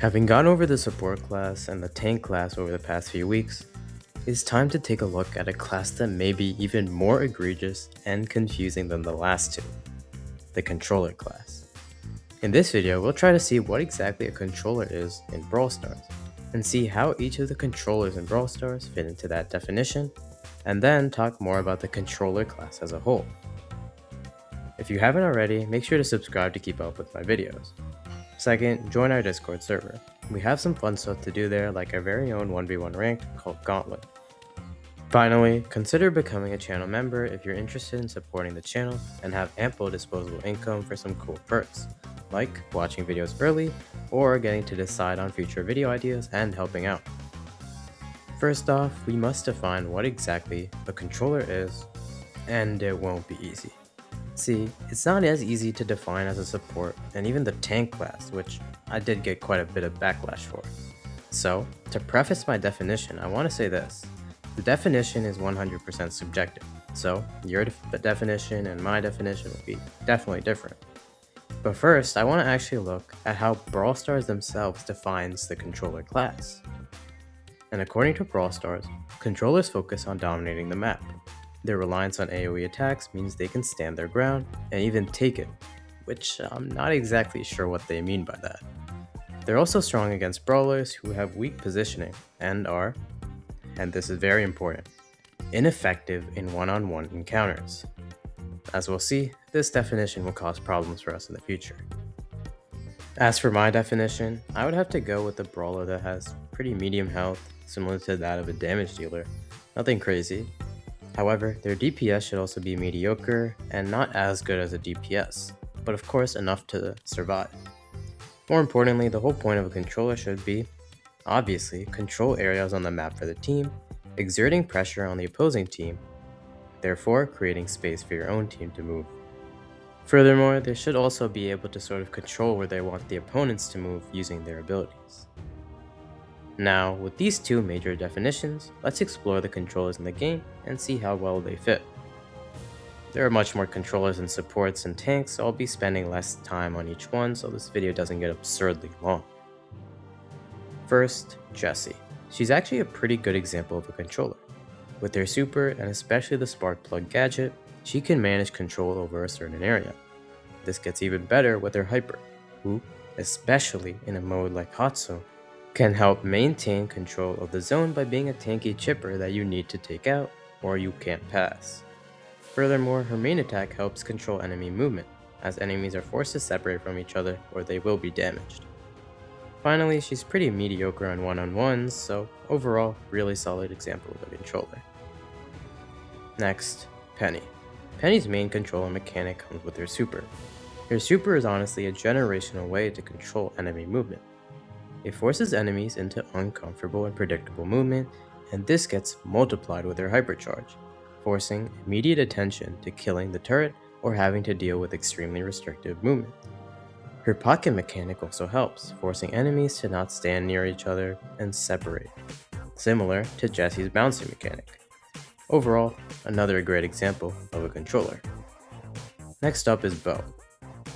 Having gone over the support class and the tank class over the past few weeks, it's time to take a look at a class that may be even more egregious and confusing than the last two, the controller class. In this video, we'll try to see what exactly a controller is in Brawl Stars, and see how each of the controllers in Brawl Stars fit into that definition, and then talk more about the controller class as a whole. If you haven't already, make sure to subscribe to keep up with my videos. Second, join our Discord server. We have some fun stuff to do there, like our very own 1v1 ranked called Gauntlet. Finally, consider becoming a channel member if you're interested in supporting the channel and have ample disposable income for some cool perks, like watching videos early or getting to decide on future video ideas and helping out. First off, we must define what exactly a controller is, and it won't be easy. See, it's not as easy to define as a support and even the tank class, which I did get quite a bit of backlash for. So, to preface my definition, I want to say this. The definition is 100% subjective, so your definition and my definition will be definitely different. But first, I want to actually look at how Brawl Stars themselves defines the controller class. And according to Brawl Stars, controllers focus on dominating the map. Their reliance on AoE attacks means they can stand their ground and even take it, which I'm not exactly sure what they mean by that. They're also strong against brawlers who have weak positioning and are, and this is very important, ineffective in one-on-one encounters. As we'll see, this definition will cause problems for us in the future. As for my definition, I would have to go with a brawler that has pretty medium health, similar to that of a damage dealer. Nothing crazy. However, their DPS should also be mediocre and not as good as a DPS, but of course enough to survive. More importantly, the whole point of a controller should be, obviously, control areas on the map for the team, exerting pressure on the opposing team, therefore creating space for your own team to move. Furthermore, they should also be able to sort of control where they want the opponents to move using their abilities. Now, with these two major definitions, let's explore the controllers in the game and see how well they fit. There are much more controllers and supports and tanks, so I'll be spending less time on each one so this video doesn't get absurdly long. First, Jessie. She's actually a pretty good example of a controller. With her super, and especially the spark plug gadget, she can manage control over a certain area. This gets even better with her hyper, who, especially in a mode like Hot Zone, can help maintain control of the zone by being a tanky chipper that you need to take out or you can't pass. Furthermore, her main attack helps control enemy movement, as enemies are forced to separate from each other or they will be damaged. Finally, she's pretty mediocre on one-on-ones, so overall, really solid example of a controller. Next, Penny. Penny's main controller mechanic comes with her super. Her super is honestly a generational way to control enemy movement. It forces enemies into uncomfortable and predictable movement, and this gets multiplied with her hypercharge, forcing immediate attention to killing the turret or having to deal with extremely restrictive movement. Her pocket mechanic also helps, forcing enemies to not stand near each other and separate, similar to Jessie's bouncing mechanic. Overall, another great example of a controller. Next up is Bo.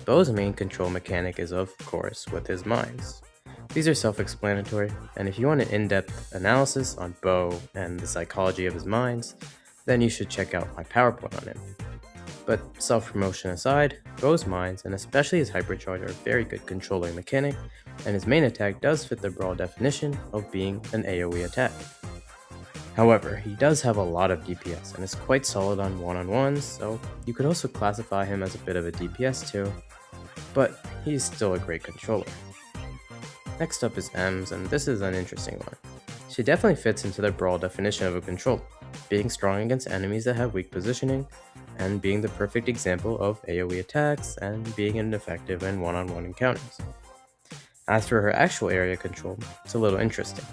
Bo's main control mechanic is of course with his mines. These are self-explanatory, and if you want an in-depth analysis on Bo and the psychology of his mines, then you should check out my PowerPoint on him. But self-promotion aside, Bo's mines, and especially his hypercharge, are a very good controlling mechanic, and his main attack does fit the Brawl definition of being an AoE attack. However, he does have a lot of DPS and is quite solid on one-on-ones, so you could also classify him as a bit of a DPS too, but he's still a great controller. Next up is Ems, and this is an interesting one. She definitely fits into the Brawl definition of a controller, being strong against enemies that have weak positioning, and being the perfect example of AoE attacks and being ineffective in one-on-one encounters. As for her actual area control, it's a little interesting.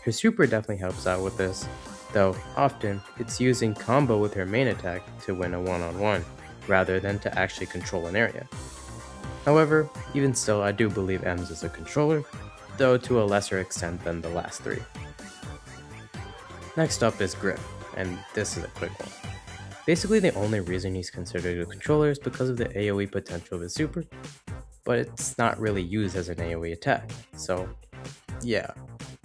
Her super definitely helps out with this, though often it's used in combo with her main attack to win a one-on-one, rather than to actually control an area. However, even still, I do believe Ems is a controller, though to a lesser extent than the last three. Next up is Griff, and this is a quick one. Basically, the only reason he's considered a controller is because of the AoE potential of his super, but it's not really used as an AoE attack, so Yeah.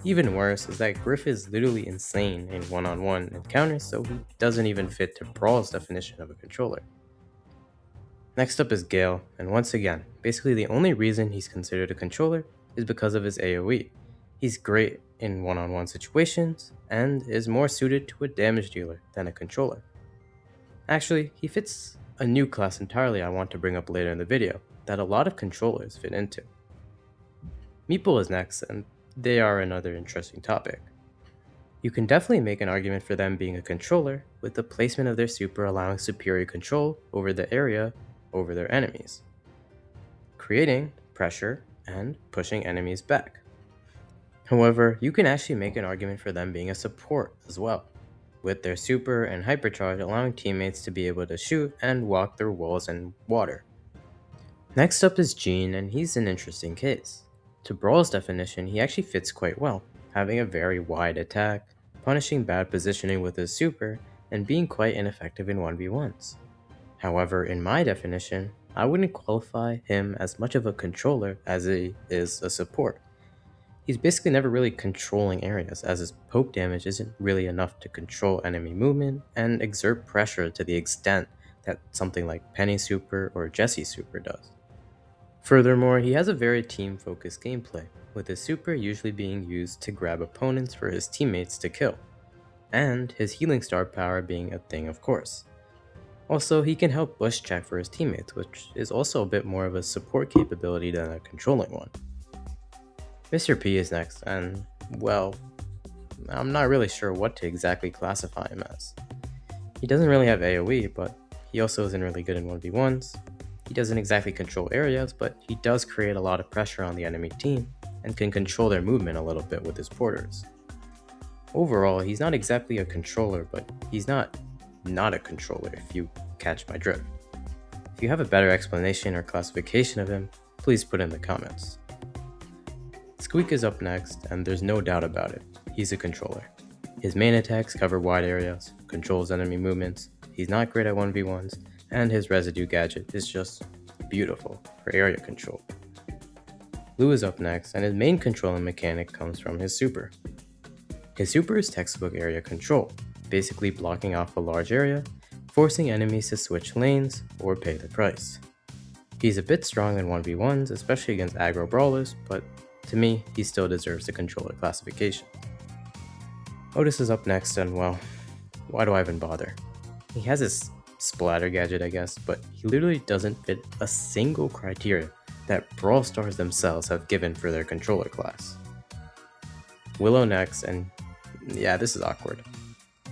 Even worse is that Griff is literally insane in one-on-one encounters, so he doesn't even fit to Brawl's definition of a controller. Next up is Gale, and once again, basically the only reason he's considered a controller is because of his AoE. He's great in one-on-one situations, and is more suited to a damage dealer than a controller. Actually, he fits a new class entirely I want to bring up later in the video, that a lot of controllers fit into. Meeple is next, and they are another interesting topic. You can definitely make an argument for them being a controller, with the placement of their super allowing superior control over the area over their enemies, creating pressure and pushing enemies back. However, you can actually make an argument for them being a support as well, with their super and hypercharge allowing teammates to be able to shoot and walk through walls and water. Next up is Gene, and he's an interesting case. To Brawl's definition, he actually fits quite well, having a very wide attack, punishing bad positioning with his super, and being quite ineffective in 1v1s. However, in my definition, I wouldn't qualify him as much of a controller as he is a support. He's basically never really controlling areas, as his poke damage isn't really enough to control enemy movement and exert pressure to the extent that something like Penny's super or Jesse's super does. Furthermore, he has a very team-focused gameplay, with his super usually being used to grab opponents for his teammates to kill, and his healing star power being a thing of course. Also, he can help bush check for his teammates, which is also a bit more of a support capability than a controlling one. Mr. P is next, and well, I'm not really sure what to exactly classify him as. He doesn't really have AoE, but he also isn't really good in 1v1s. He doesn't exactly control areas, but he does create a lot of pressure on the enemy team and can control their movement a little bit with his porters. Overall, he's not exactly a controller, but he's not a controller if you catch my drift. If you have a better explanation or classification of him, please put in the comments. Squeak is up next, and there's no doubt about it, he's a controller. His main attacks cover wide areas, controls enemy movements, he's not great at 1v1s, and his residue gadget is just beautiful for area control. Lou is up next, and his main controlling mechanic comes from his super. His super is textbook area control, basically blocking off a large area, forcing enemies to switch lanes or pay the price. He's a bit strong in 1v1s, especially against aggro brawlers, but to me, he still deserves the controller classification. Otis is up next, and well, why do I even bother? He has his splatter gadget, I guess, but he literally doesn't fit a single criteria that Brawl Stars themselves have given for their controller class. Willow next, and yeah, this is awkward.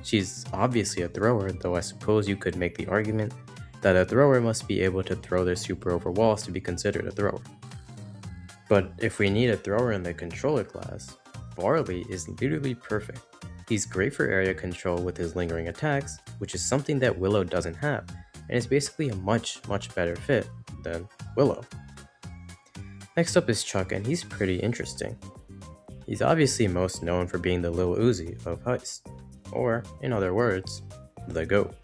She's obviously a thrower, though I suppose you could make the argument that a thrower must be able to throw their super over walls to be considered a thrower. But if we need a thrower in the controller class, Barley is literally perfect. He's great for area control with his lingering attacks, which is something that Willow doesn't have, and is basically a much better fit than Willow. Next up is Chuck, and he's pretty interesting. He's obviously most known for being the Lil Uzi of Heist, or, in other words, the GOAT.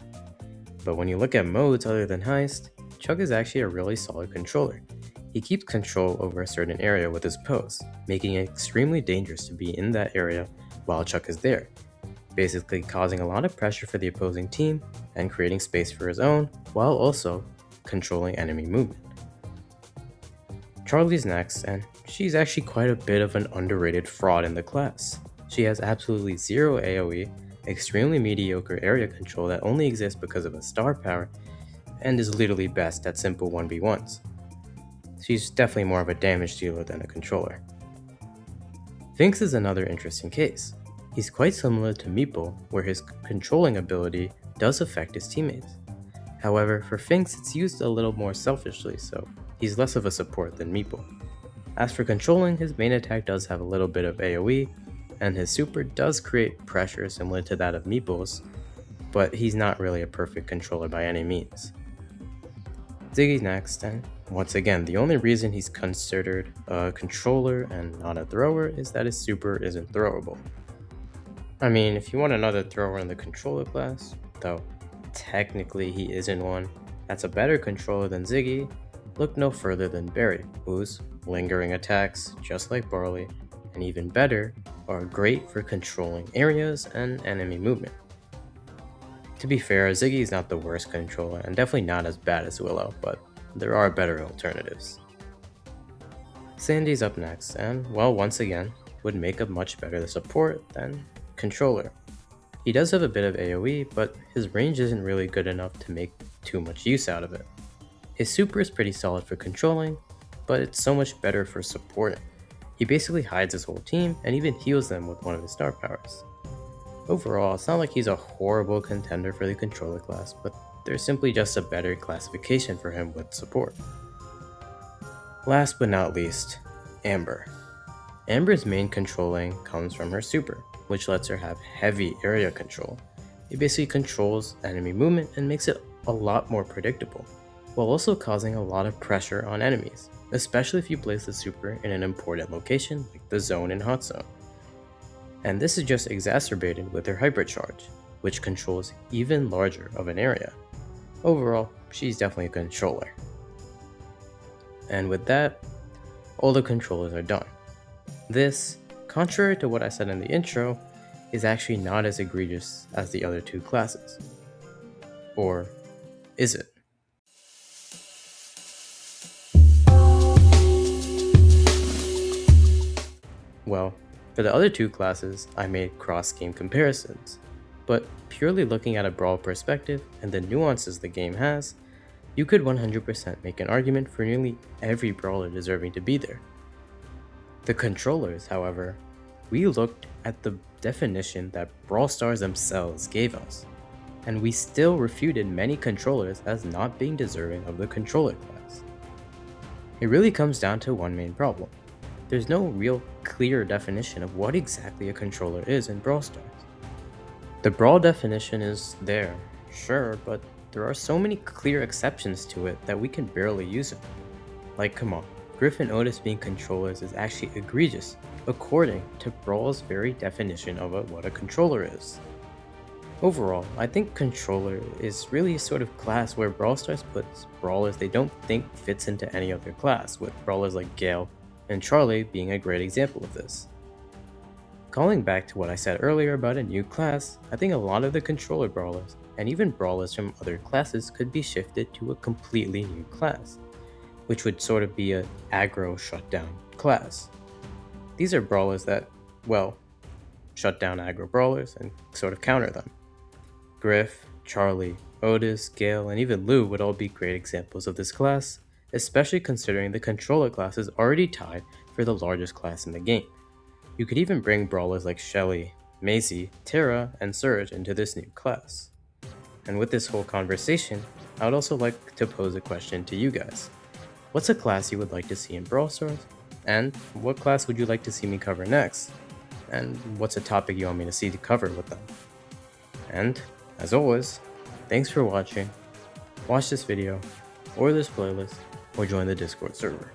But when you look at modes other than Heist, Chuck is actually a really solid controller. He keeps control over a certain area with his pose, making it extremely dangerous to be in that area while Chuck is there, basically causing a lot of pressure for the opposing team and creating space for his own, while also controlling enemy movement. Charlie's next, and she's actually quite a bit of an underrated fraud in the class. She has absolutely zero AoE, extremely mediocre area control that only exists because of a star power, and is literally best at simple 1v1s. She's definitely more of a damage dealer than a controller. Finks is another interesting case. He's quite similar to Meeple, where his controlling ability does affect his teammates. However, for Finks it's used a little more selfishly, so he's less of a support than Meeple. As for controlling, his main attack does have a little bit of AoE, and his super does create pressure similar to that of Meeple's, but he's not really a perfect controller by any means. Ziggy's next, and once again, the only reason he's considered a controller and not a thrower is that his super isn't throwable. I mean, if you want another thrower in the controller class, though technically he isn't one, that's a better controller than Ziggy, look no further than Barry, whose lingering attacks, just like Barley, and even better, are great for controlling areas and enemy movement. To be fair, Ziggy is not the worst controller and definitely not as bad as Willow, but there are better alternatives. Sandy's up next, and, well, once again, would make a much better support than controller. He does have a bit of AoE, but his range isn't really good enough to make too much use out of it. His super is pretty solid for controlling, but it's so much better for supporting. He basically hides his whole team and even heals them with one of his star powers. Overall, it's not like he's a horrible contender for the controller class, but there's simply just a better classification for him with support. Last but not least, Amber. Amber's main controlling comes from her super, which lets her have heavy area control. It basically controls enemy movement and makes it a lot more predictable, while also causing a lot of pressure on enemies, especially if you place the super in an important location like the zone and hot zone. And this is just exacerbated with her hypercharge, which controls even larger of an area. Overall, she's definitely a controller. And with that, all the controllers are done. This, contrary to what I said in the intro, is actually not as egregious as the other two classes. Or is it? Well, for the other two classes, I made cross-game comparisons, but purely looking at a brawl perspective and the nuances the game has, you could 100% make an argument for nearly every brawler deserving to be there. The controllers, however, we looked at the definition that Brawl Stars themselves gave us, and we still refuted many controllers as not being deserving of the controller class. It really comes down to one main problem. There's no real clear definition of what exactly a controller is in Brawl Stars. The brawl definition is there, sure, but there are so many clear exceptions to it that we can barely use it. Like, come on, Griff and Otis being controllers is actually egregious, according to Brawl's very definition of what a controller is. Overall, I think controller is really a sort of class where Brawl Stars puts brawlers they don't think fits into any other class, with brawlers like Gale and Charlie being a great example of this. Calling back to what I said earlier about a new class, I think a lot of the controller brawlers, and even brawlers from other classes, could be shifted to a completely new class, which would sort of be an aggro shutdown class. These are brawlers that, well, shut down aggro brawlers and sort of counter them. Griff, Charlie, Otis, Gale, and even Lou would all be great examples of this class, especially considering the controller class is already tied for the largest class in the game. You could even bring brawlers like Shelly, Maisie, Tara, and Surge into this new class. And with this whole conversation, I would also like to pose a question to you guys. What's a class you would like to see in Brawl Stars? And what class would you like to see me cover next? And what's a topic you want me to see to cover with them? And, as always, thanks for watching. Watch this video, or this playlist, or join the Discord server.